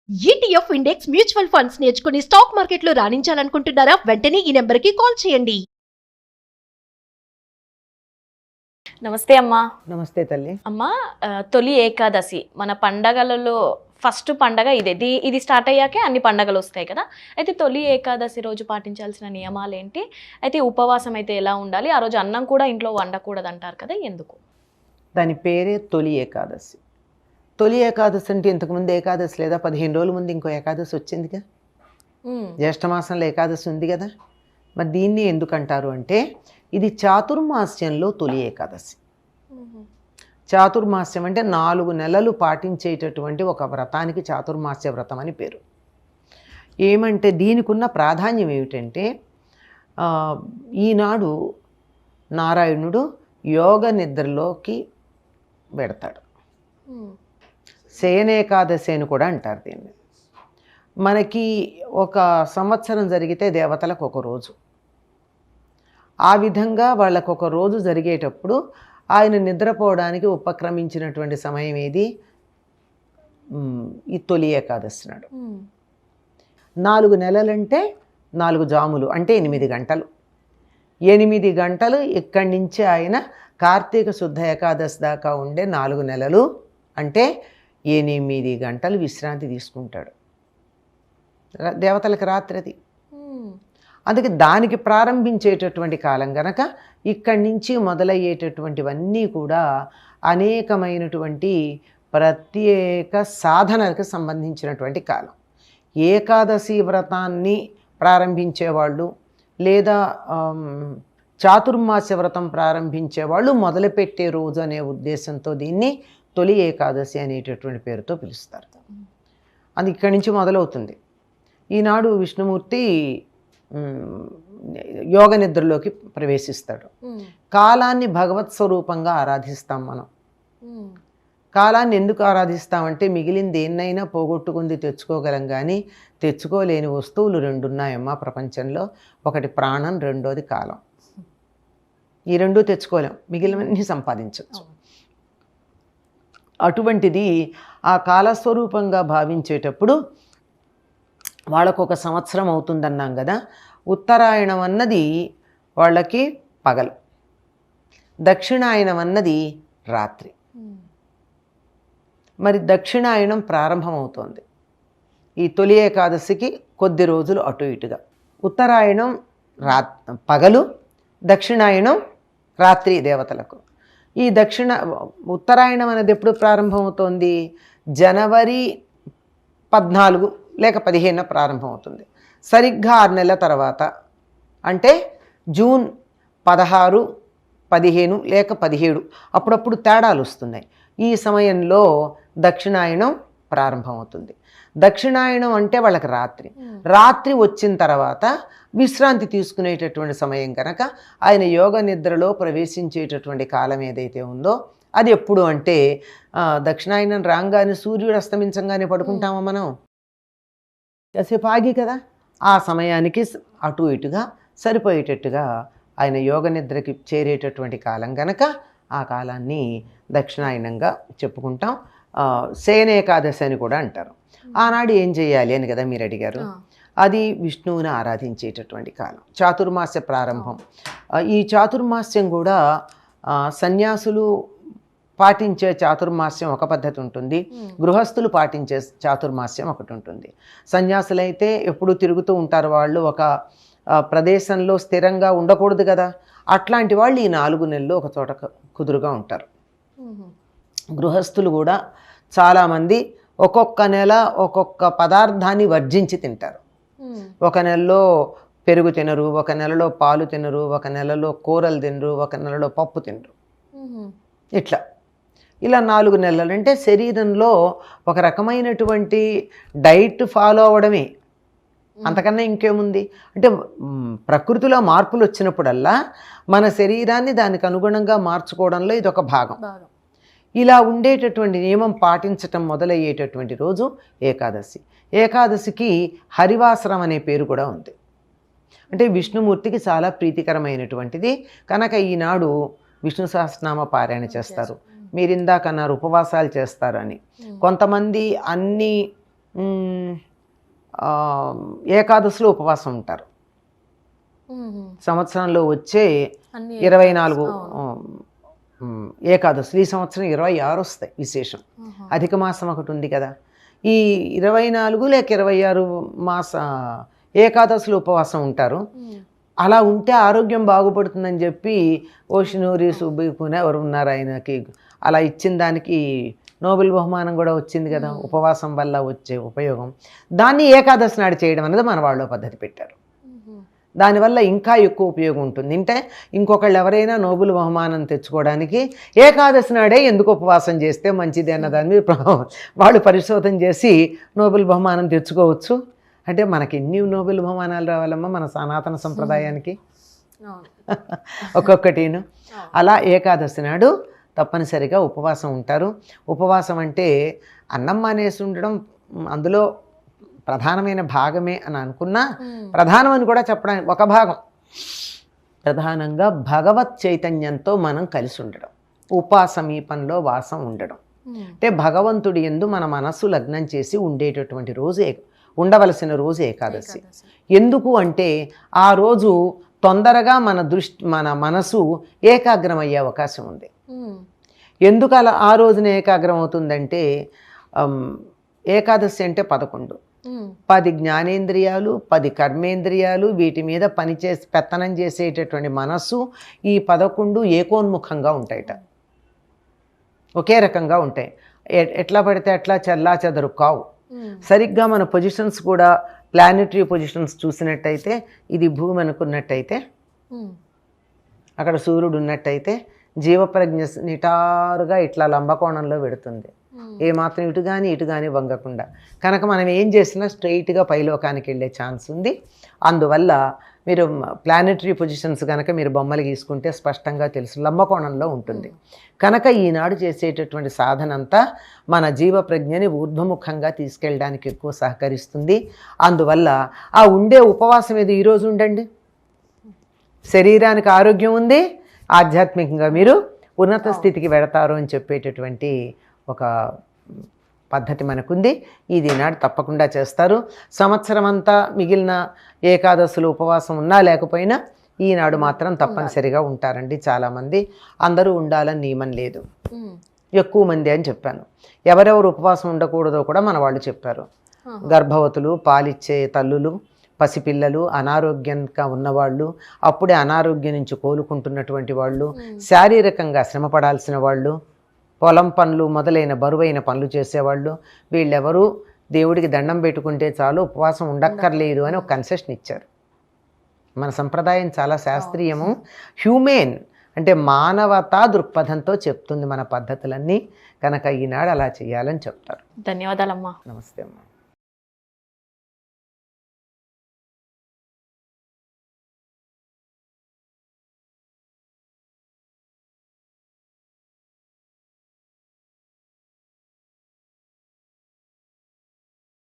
ETF index mutual funds నేర్చుకుని stock మార్కెట్లో రాణించాలనుకుంటున్నారా? వెంటనే ఈ నెంబర్కి కాల్ చేయండి. నమస్తే అమ్మా. నమస్తే తల్లి. అమ్మా, తొలి ఏకాదశి మన పండగలలో ఫస్ట్ పండగ ఇదే. ఇది స్టార్ట్ అయ్యాకే అన్ని పండగలు వస్తాయి కదా. అయితే తొలి ఏకాదశి రోజు పాటించాల్సిన నియమాలు ఏంటి? అయితే ఉపవాసం అయితే ఎలా ఉండాలి? ఆ రోజు అన్నం కూడా ఇంట్లో వండకూడదు అంటారు కదా, ఎందుకు? దాని పేరే తొలి ఏకాదశి. తొలి ఏకాదశి అంటే ఇంతకుముందు ఏకాదశి లేదా? 15 రోజుల ముందు ఇంకో ఏకాదశి వచ్చిందిగా. జ్యేష్ఠమాసంలో ఏకాదశి ఉంది కదా. మరి దీన్ని ఎందుకు అంటారు అంటే, ఇది చాతుర్మాస్యంలో తొలి ఏకాదశి. చాతుర్మాస్యం అంటే 4 నెలలు పాటించేటటువంటి ఒక వ్రతానికి చాతుర్మాస్య వ్రతం అని పేరు. ఏమంటే దీనికి ఉన్న ప్రాధాన్యం ఏమిటంటే, ఈనాడు నారాయణుడు యోగ నిద్రలోకి పెడతాడు. శయనేకాదశి అని కూడా అంటారు దీన్ని. మనకి ఒక సంవత్సరం జరిగితే దేవతలకు ఒక రోజు, ఆ విధంగా వాళ్ళకు ఒక రోజు జరిగేటప్పుడు ఆయన నిద్రపోవడానికి ఉపక్రమించినటువంటి సమయం ఏది? ఈ తొలి ఏకాదశి నాడు. 4 నెలలంటే 4 జాములు అంటే 8 గంటలు. 8 గంటలు ఇక్కడి నుంచి ఆయన కార్తీక శుద్ధ ఏకాదశి దాకా ఉండే 4 నెలలు అంటే 8 గంటలు విశ్రాంతి తీసుకుంటాడు. దేవతలకు రాత్రి అది. అందుకే దానికి ప్రారంభించేటటువంటి కాలం గనక ఇక్కడి నుంచి మొదలయ్యేటటువంటివన్నీ కూడా అనేకమైనటువంటి ప్రత్యేక సాధనలకు సంబంధించినటువంటి కాలం. ఏకాదశి వ్రతాన్ని ప్రారంభించేవాళ్ళు లేదా చాతుర్మాస్య వ్రతం ప్రారంభించేవాళ్ళు మొదలుపెట్టే రోజు అనే ఉద్దేశంతో దీన్ని తొలి ఏకాదశి అనేటటువంటి పేరుతో పిలుస్తారు. అది ఇక్కడి నుంచి మొదలవుతుంది. ఈనాడు విష్ణుమూర్తి యోగ నిద్రలోకి ప్రవేశిస్తాడు. కాలాన్ని భగవత్ స్వరూపంగా ఆరాధిస్తాం మనం. కాలాన్ని ఎందుకు ఆరాధిస్తామంటే, మిగిలిన దేన్నైనా పోగొట్టుకుంది తెచ్చుకోగలం, కానీ తెచ్చుకోలేని వస్తువులు 2 ఉన్నాయమ్మా ప్రపంచంలో. ఒకటి ప్రాణం, రెండోది కాలం. ఈ 2 తెచ్చుకోలేం, మిగిలినవన్నీ సంపాదించవచ్చు. అటువంటిది ఆ కాలస్వరూపంగా భావించేటప్పుడు వాళ్ళకు ఒక సంవత్సరం అవుతుందన్నాం కదా. ఉత్తరాయణం అన్నది వాళ్ళకి పగలు, దక్షిణాయనం అన్నది రాత్రి. మరి దక్షిణాయనం ప్రారంభమవుతోంది ఈ తొలి ఏకాదశికి కొద్ది రోజులు అటు ఇటుగా. ఉత్తరాయణం పగలు, దక్షిణాయనం రాత్రి దేవతలకు. ఈ ఉత్తరాయణం అనేది ఎప్పుడు ప్రారంభమవుతోంది? జనవరి 14 లేక 15 ప్రారంభమవుతుంది. సరిగ్గా 6 నెలల తర్వాత అంటే జూన్ 16, 15 లేక 17 అప్పుడప్పుడు తేడాలు వస్తున్నాయి. ఈ సమయంలో దక్షిణాయనం ప్రారంభమవుతుంది. దక్షిణాయనం అంటే వాళ్ళకి రాత్రి వచ్చిన తర్వాత విశ్రాంతి తీసుకునేటటువంటి సమయం కనుక ఆయన యోగ నిద్రలో ప్రవేశించేటటువంటి కాలం ఏదైతే ఉందో అది ఎప్పుడు అంటే, దక్షిణాయనం రాగానే సూర్యుడు అస్తమించంగానే పడుకుంటామా మనం? కాసేపు ఆగి కదా. ఆ సమయానికి అటు ఇటుగా సరిపోయేటట్టుగా ఆయన యోగ నిద్రకి చేరేటటువంటి కాలం గనక ఆ కాలాన్ని దక్షిణాయనంగా చెప్పుకుంటాం. శయనేకాదశి అని కూడా అంటారు. ఆనాడు ఏం చేయాలి అని కదా మీరు అడిగారు. అది విష్ణువుని ఆరాధించేటటువంటి కాలం, చాతుర్మాస్య ప్రారంభం. ఈ చాతుర్మాస్యం కూడా సన్యాసులు పాటించే చాతుర్మాస్యం ఒక పద్ధతి ఉంటుంది, గృహస్థులు పాటించే చాతుర్మాస్యం ఒకటి ఉంటుంది. సన్యాసులైతే ఎప్పుడు తిరుగుతూ ఉంటారు, వాళ్ళు ఒక ప్రదేశంలో స్థిరంగా ఉండకూడదు కదా. అట్లాంటి వాళ్ళు ఈ 4 నెలలు ఒక చోట కుదురుగా ఉంటారు. గృహస్థులు కూడా చాలామంది ఒక్కొక్క నెల ఒక్కొక్క పదార్థాన్ని వర్జించి తింటారు. ఒక నెలలో పెరుగు తినరు, ఒక నెలలో పాలు తినరు, ఒక నెలలో కూరలు తినరు, ఒక నెలలో పప్పు తినరు. ఇలా 4 నెలలు అంటే శరీరంలో ఒక రకమైనటువంటి డైట్ ఫాలో అవ్వడమే, అంతకన్నా ఇంకేముంది. అంటే ప్రకృతిలో మార్పులు వచ్చినప్పుడల్లా మన శరీరాన్ని దానికి అనుగుణంగా మార్చుకోవడంలో ఇది ఒక భాగం. ఇలా ఉండేటటువంటి నియమం పాటించటం మొదలయ్యేటటువంటి రోజు ఏకాదశి. ఏకాదశికి హరివాసరం అనే పేరు కూడా ఉంది. అంటే విష్ణుమూర్తికి చాలా ప్రీతికరమైనటువంటిది కనుక ఈనాడు విష్ణు సహస్రనామ పారాయణ చేస్తారు. మీరు ఇందాక అన్నారు ఉపవాసాలు చేస్తారు అని. కొంతమంది అన్ని ఏకాదశిలో ఉపవాసం ఉంటారు. సంవత్సరంలో వచ్చే అన్ని 24 ఏకాదశులు, ఈ సంవత్సరం 26 వస్తాయి విశేషం. అధిక మాసం ఒకటి ఉంది కదా, ఈ 24 లేక 26 మాస ఏకాదశులు ఉపవాసం ఉంటారు. అలా ఉంటే ఆరోగ్యం బాగుపడుతుందని చెప్పి ఓషినూరి సుబ్బికున ఎవరు ఉన్నారు ఆయనకి అలా ఇచ్చిన దానికి నోబెల్ బహుమానం కూడా వచ్చింది కదా, ఉపవాసం వల్ల వచ్చే ఉపయోగం. దాన్ని ఏకాదశి నాడు చేయడం అనేది మన వాళ్ళు పద్ధతి పెట్టారు. దానివల్ల ఇంకా ఎక్కువ ఉపయోగం ఉంటుంది. అంటే ఇంకొకళ్ళు ఎవరైనా నోబెల్ బహుమానం తెచ్చుకోవడానికి ఏకాదశి నాడే ఎందుకు ఉపవాసం చేస్తే మంచిది అన్న దాని మీద వాళ్ళు పరిశోధన చేసి నోబెల్ బహుమానం తెచ్చుకోవచ్చు. అంటే మనకి ఎన్ని నోబెల్ బహుమానాలు రావాలమ్మా మన సనాతన సంప్రదాయానికి, ఒక్కొక్కటిను. అలా ఏకాదశి నాడు తప్పనిసరిగా ఉపవాసం ఉంటారు. ఉపవాసం అంటే అన్నం మానేసి ఉండడం అందులో ప్రధానమైన భాగమే అని అనుకున్నా, ప్రధానం అని కూడా చెప్పడానికి ఒక భాగం. ప్రధానంగా భగవత్ చైతన్యంతో మనం కలిసి ఉండడం, ఉపాసమీపంలో వాసం ఉండడం. అంటే భగవంతుడి యందు మన మనస్సు లగ్నం చేసి ఉండేటటువంటి రోజు ఉండవలసిన రోజు ఏకాదశి. ఎందుకు అంటే ఆ రోజు తొందరగా మన మనసు ఏకాగ్రమయ్యే అవకాశం ఉంది. ఎందుకు అలా ఆ రోజున ఏకాగ్రం అవుతుందంటే ఏకాదశి అంటే 11, 10 జ్ఞానేంద్రియాలు, 10 కర్మేంద్రియాలు, వీటి మీద పెత్తనం చేసేటటువంటి మనస్సు ఈ 11 ఏకోన్ముఖంగా ఉంటాయట, ఒకే రకంగా ఉంటాయి. ఎట్లా పడితే అట్లా చల్లా చెదరు కావు. సరిగ్గా మన పొజిషన్స్ కూడా ప్లానెటరీ పొజిషన్స్ చూసినట్టయితే, ఇది భూమి అనుకున్నట్టయితే, అక్కడ సూర్యుడు ఉన్నట్టయితే జీవప్రజ్ఞ నిటారుగా ఇట్లా లంబకోణంలో పెడుతుంది, ఏమాత్రం ఇటు కానీ వంగకుండా. కనుక మనం ఏం చేసినా స్ట్రైట్గా పైలోకానికి వెళ్ళే ఛాన్స్ ఉంది. అందువల్ల మీరు ప్లానెటరీ పొజిషన్స్ కనుక మీరు బొమ్మలు గీసుకుంటే స్పష్టంగా తెలుసు, లంబకోణంలో ఉంటుంది. కనుక ఈనాడు చేసేటటువంటి సాధన అంతా మన జీవప్రజ్ఞని ఊర్ధ్వముఖంగా తీసుకెళ్ళడానికి ఎక్కువ సహకరిస్తుంది. అందువల్ల ఆ ఉండే ఉపవాసం ఏది ఈరోజు ఉండండి, శరీరానికి ఆరోగ్యం ఉంది, ఆధ్యాత్మికంగా మీరు ఉన్నత స్థితికి వెడతారు అని చెప్పేటటువంటి ఒక పద్ధతి మనకుంది. ఇది ఈనాడు తప్పకుండా చేస్తారు. సంవత్సరం అంతా మిగిలిన ఏకాదశులు ఉపవాసం ఉన్నా లేకపోయినా ఈనాడు మాత్రం తప్పనిసరిగా ఉంటారండి చాలామంది. అందరూ ఉండాలని నియమం లేదు, ఎక్కువ మంది అని చెప్పాను. ఎవరెవరు ఉపవాసం ఉండకూడదో కూడా మన వాళ్ళు చెప్పారు. గర్భవతులు, పాలిచ్చే తల్లులు, పసిపిల్లలు, అనారోగ్యంగా ఉన్నవాళ్ళు, అప్పుడే అనారోగ్యం నుంచి కోలుకుంటున్నటువంటి వాళ్ళు, శారీరకంగా శ్రమపడాల్సిన వాళ్ళు, పొలం పనులు మొదలైన బరువైన పనులు చేసేవాళ్ళు, వీళ్ళెవరూ దేవుడికి దండం పెట్టుకుంటే చాలు ఉపవాసం ఉండక్కర్లేదు అని ఒక కన్సెషన్ ఇచ్చారు. మన సంప్రదాయం చాలా శాస్త్రీయము, హ్యూమెన్ అంటే మానవతా దృక్పథంతో చెప్తుంది మన పద్ధతులన్నీ. కనుక ఈనాడు అలా చేయాలని చెప్తారు. ధన్యవాదాలమ్మా. నమస్తే అమ్మా.